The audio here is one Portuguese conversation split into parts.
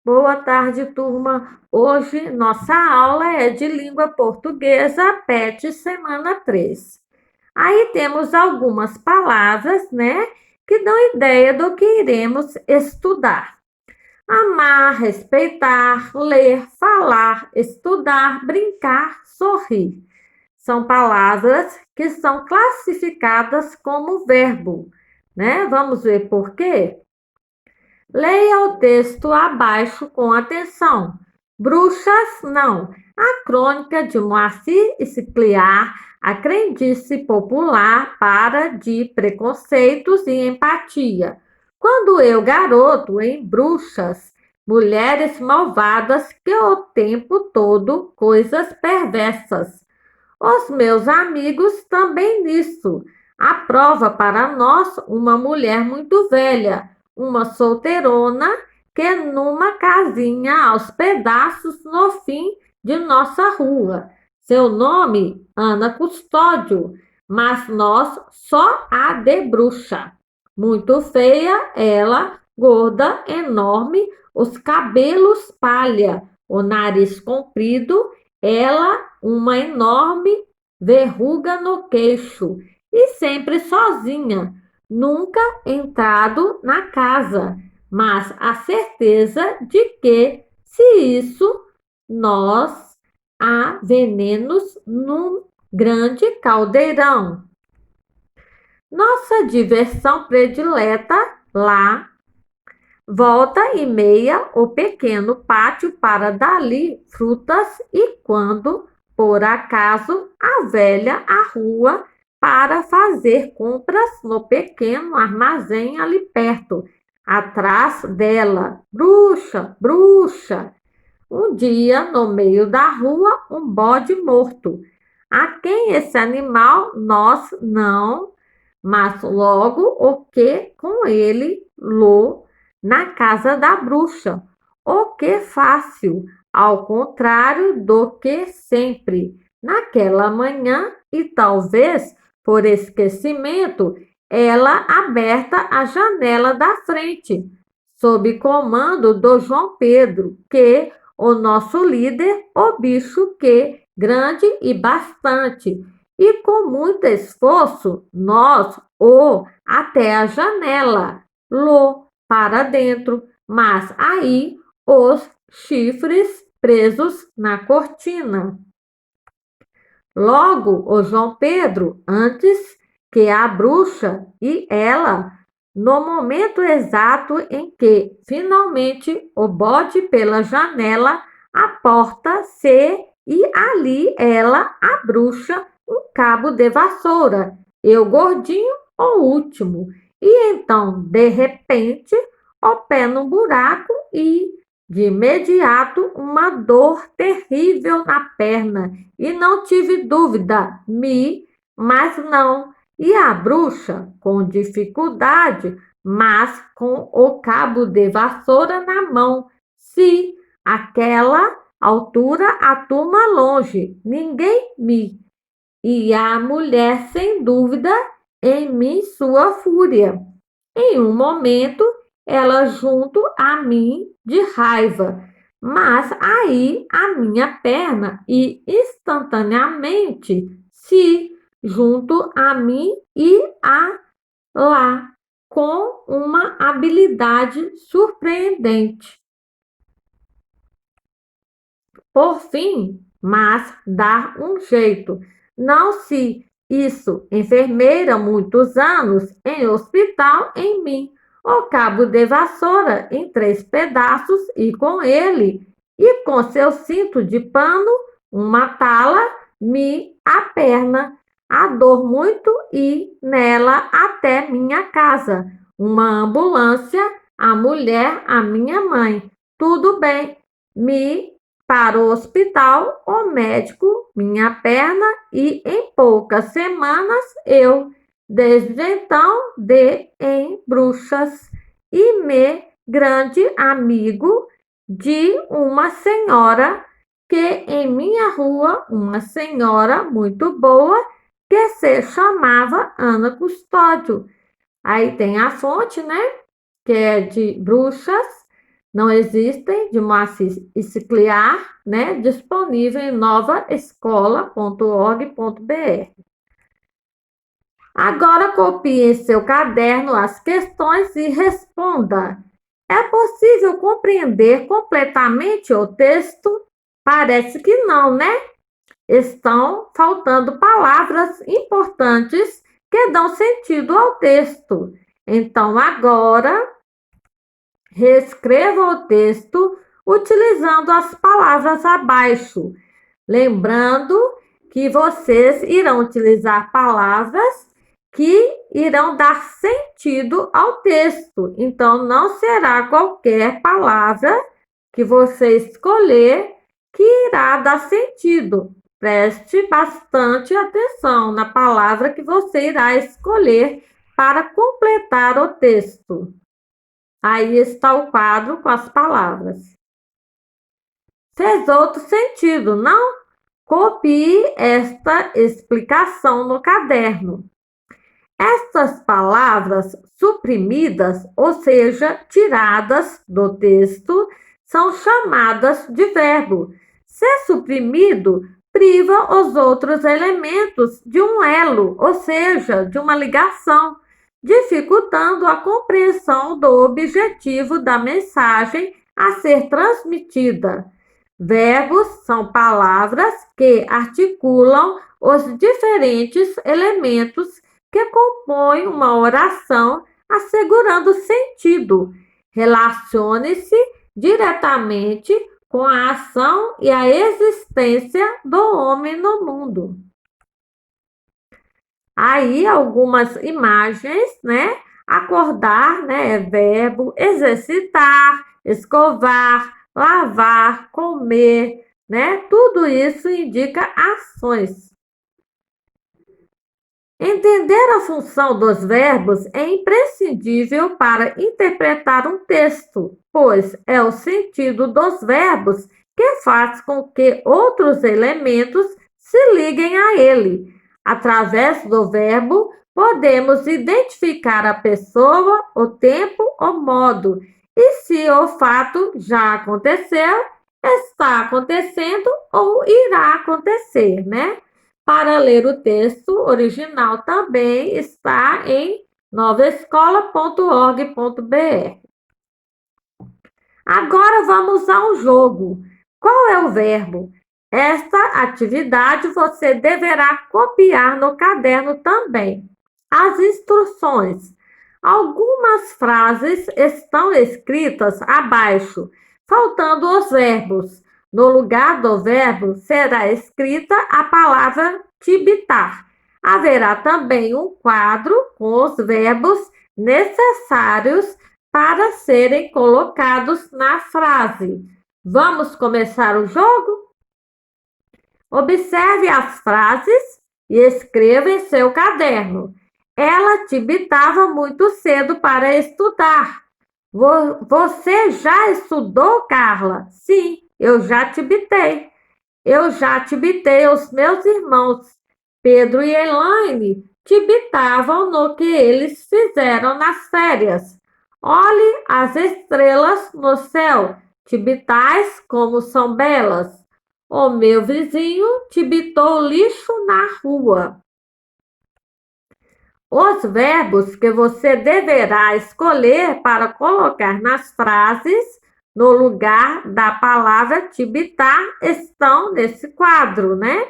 Boa tarde, turma. Hoje nossa aula é de língua portuguesa, PET semana 3. Aí temos algumas palavras, né, que dão ideia do que iremos estudar. Amar, respeitar, ler, falar, estudar, brincar, sorrir. São palavras que são classificadas como verbo, né? Vamos ver por quê? Leia o texto abaixo com atenção. Bruxas, não. A crônica de Moacir Scliar, a crendice popular para de preconceitos e empatia. Quando eu, garoto, em Bruxas, mulheres malvadas que o tempo todo coisas perversas. Os meus amigos também nisso. A prova para nós, uma mulher muito velha, uma solteirona que numa casinha aos pedaços no fim de nossa rua. Seu nome, Ana Custódio, mas nós só a de bruxa. Muito feia ela, gorda, enorme, os cabelos palha, o nariz comprido, ela uma enorme verruga no queixo e sempre sozinha, nunca entrado na casa, mas a certeza de que, se isso, nós há venenos num grande caldeirão. Nossa diversão predileta lá, volta e meia o pequeno pátio para dali frutas e quando, por acaso, a velha a rua para fazer compras no pequeno armazém ali perto, atrás dela. Bruxa, bruxa! Um dia, no meio da rua, um bode morto. A quem esse animal nós não, mas logo o que com ele lo na casa da bruxa. O que fácil, ao contrário do que sempre. Naquela manhã, e talvez por esquecimento, ela aberta a janela da frente, sob comando do João Pedro, que o nosso líder, o bicho que, grande e bastante, e com muito esforço, nós o até a janela, lo para dentro, mas aí os chifres presos na cortina. Logo, o João Pedro, antes que a bruxa e ela, no momento exato em que finalmente o bote pela janela, a porta se e ali ela, a bruxa, um cabo de vassoura, eu gordinho, o último. E então, de repente, o pé no buraco e, de imediato, uma dor terrível na perna. E não tive dúvida, mas não. E a bruxa, com dificuldade, mas com o cabo de vassoura na mão. Se aquela altura a turma longe, ninguém me. E a mulher, sem dúvida, em mim sua fúria. Em um momento, ela junto a mim de raiva, mas aí a minha perna e instantaneamente se junto a mim e a lá, com uma habilidade surpreendente. Por fim, mas dar um jeito. Não se isso, enfermeira, muitos anos em hospital em mim. O cabo de vassoura em 3 pedaços e com ele, e com seu cinto de pano, uma tala, me a perna, a dor muito e nela até minha casa. Uma ambulância, a mulher, a minha mãe. Tudo bem, me para o hospital, o médico, minha perna e em poucas semanas eu, desde então, de em bruxas e me grande amigo de uma senhora que em minha rua, uma senhora muito boa, que se chamava Ana Custódio. Aí tem a fonte, né? Que é de bruxas, não existem, de Moacir Scliar, né, disponível em novaescola.org.br. Agora copie em seu caderno as questões e responda. É possível compreender completamente o texto? Parece que não, né? Estão faltando palavras importantes que dão sentido ao texto. Então, agora, reescreva o texto utilizando as palavras abaixo. Lembrando que vocês irão utilizar palavras que irão dar sentido ao texto. Então, não será qualquer palavra que você escolher que irá dar sentido. Preste bastante atenção na palavra que você irá escolher para completar o texto. Aí está o quadro com as palavras. Fez outro sentido, não? Copie esta explicação no caderno. Estas palavras suprimidas, ou seja, tiradas do texto, são chamadas de verbo. Ser suprimido priva os outros elementos de um elo, ou seja, de uma ligação, dificultando a compreensão do objetivo da mensagem a ser transmitida. Verbos são palavras que articulam os diferentes elementos que compõem uma oração, assegurando sentido. Relacione-se diretamente com a ação e a existência do homem no mundo. Aí algumas imagens, né? Acordar, né? É verbo, exercitar, escovar, lavar, comer, né? Tudo isso indica ações. Entender a função dos verbos é imprescindível para interpretar um texto, pois é o sentido dos verbos que faz com que outros elementos se liguem a ele. Através do verbo, podemos identificar a pessoa, o tempo, o modo, e se o fato já aconteceu, está acontecendo ou irá acontecer, né? Para ler o texto original também está em novaescola.org.br. Agora vamos ao jogo. Qual é o verbo? Esta atividade você deverá copiar no caderno também. As instruções. Algumas frases estão escritas abaixo, faltando os verbos. No lugar do verbo será escrita a palavra tibitar. Haverá também um quadro com os verbos necessários para serem colocados na frase. Vamos começar o jogo? Observe as frases e escreva em seu caderno. Ela tibitava muito cedo para estudar. Você já estudou, Carla? Sim, eu já tibitei. Eu já tibitei os meus irmãos. Pedro e Elaine tibitavam no que eles fizeram nas férias. Olhe as estrelas no céu, tibitais como são belas. O meu vizinho tibitou lixo na rua. Os verbos que você deverá escolher para colocar nas frases no lugar da palavra tibitar estão nesse quadro, né?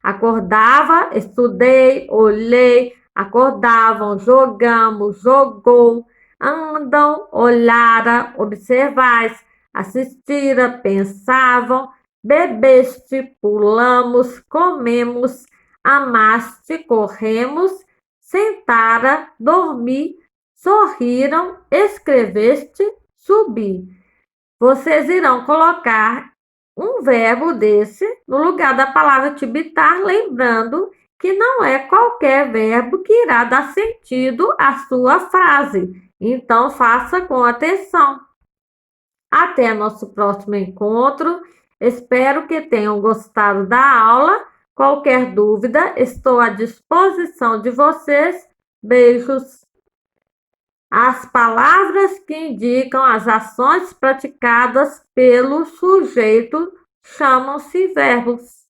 Acordava, estudei, olhei, acordavam, jogamos, jogou, andam, olhara, observais, assistira, pensavam, bebeste, pulamos, comemos, amaste, corremos, sentara, dormi, sorriram, escreveste, subi. Vocês irão colocar um verbo desse no lugar da palavra tibitar, lembrando que não é qualquer verbo que irá dar sentido à sua frase. Então, faça com atenção. Até nosso próximo encontro. Espero que tenham gostado da aula. Qualquer dúvida, estou à disposição de vocês. Beijos. As palavras que indicam as ações praticadas pelo sujeito chamam-se verbos.